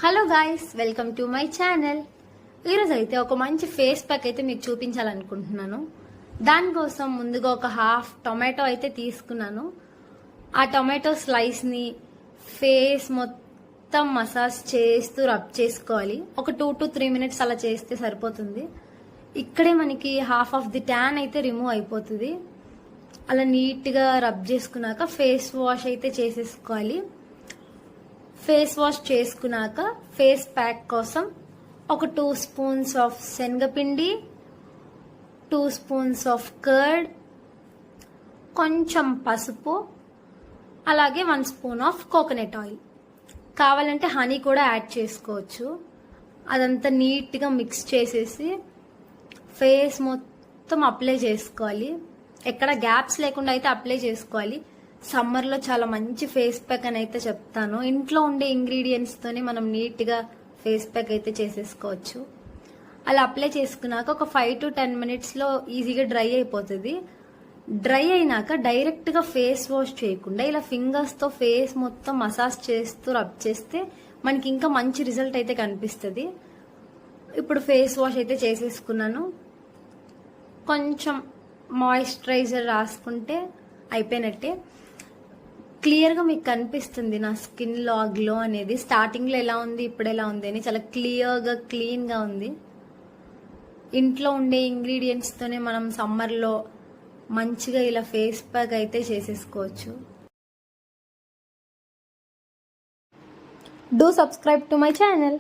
Hello guys, welcome to my channel. ఈరోజు అయితే ఒక మంచి ఫేస్ ప్యాక్ అయితే మీకు చూపించాలనుకుంటున్నాను. దానికోసం ముందుగా ఒక హాఫ్ టొమాటో అయితే తీసుకున్నాను. ఆ టొమాటో స్లైస్ని ఫేస్ మొత్తం మసాజ్ చేస్తూ రబ్ చేసుకోవాలి. ఒక 2 to 3 minutes అలా చేస్తే సరిపోతుంది. ఇక్కడే మనకి హాఫ్ ఆఫ్ ది ట్యాన్ అయితే రిమూవ్ అయిపోతుంది. అలా నీట్గా రబ్ చేసుకున్నాక ఫేస్ వాష్ అయితే చేసేసుకోవాలి. ఫేస్ వాష్ చేసుకున్నాక ఫేస్ ప్యాక్ కోసం ఒక 2 spoons ఆఫ్ శనగపిండి, 2 spoons ఆఫ్ కర్డ్, కొంచెం పసుపు, అలాగే 1 spoon ఆఫ్ కోకోనట్ ఆయిల్. కావాలంటే హనీ కూడా యాడ్ చేసుకోవచ్చు. అదంతా నీట్గా మిక్స్ చేసేసి ఫేస్ మొత్తం అప్లై చేసుకోవాలి. ఎక్కడ గ్యాప్స్ లేకుండా అయితే అప్లై చేసుకోవాలి. సమ్మర్లో చాలా మంచి ఫేస్ ప్యాక్ అని అయితే చెప్తాను. ఇంట్లో ఉండే ఇంగ్రీడియంట్స్తోనే మనం నీట్గా ఫేస్ ప్యాక్ అయితే చేసేసుకోవచ్చు. అలా అప్లై చేసుకున్నాక ఒక 5 to 10 minutesలో ఈజీగా డ్రై అయిపోతుంది. డ్రై అయినాక డైరెక్ట్గా ఫేస్ వాష్ చేయకుండా ఇలా ఫింగర్స్తో ఫేస్ మొత్తం మసాజ్ చేస్తూ రబ్ చేస్తే మనకి ఇంకా మంచి రిజల్ట్ అయితే కనిపిస్తుంది. ఇప్పుడు ఫేస్ వాష్ అయితే చేసేసుకున్నాను. కొంచెం మాయిశ్చరైజర్ రాసుకుంటే అయిపోయినట్టే. క్లియర్గా మీకు కనిపిస్తుంది నా స్కిన్లో ఆ గ్లో అనేది. స్టార్టింగ్లో ఎలా ఉంది, ఇప్పుడు ఎలా ఉంది అని చాలా క్లియర్గా క్లీన్గా ఉంది. ఇంట్లో ఉండే ఇంగ్రీడియంట్స్తోనే మనం సమ్మర్లో మంచిగా ఇలా ఫేస్ ప్యాక్ అయితే చేసేసుకోవచ్చు. Do subscribe to my channel.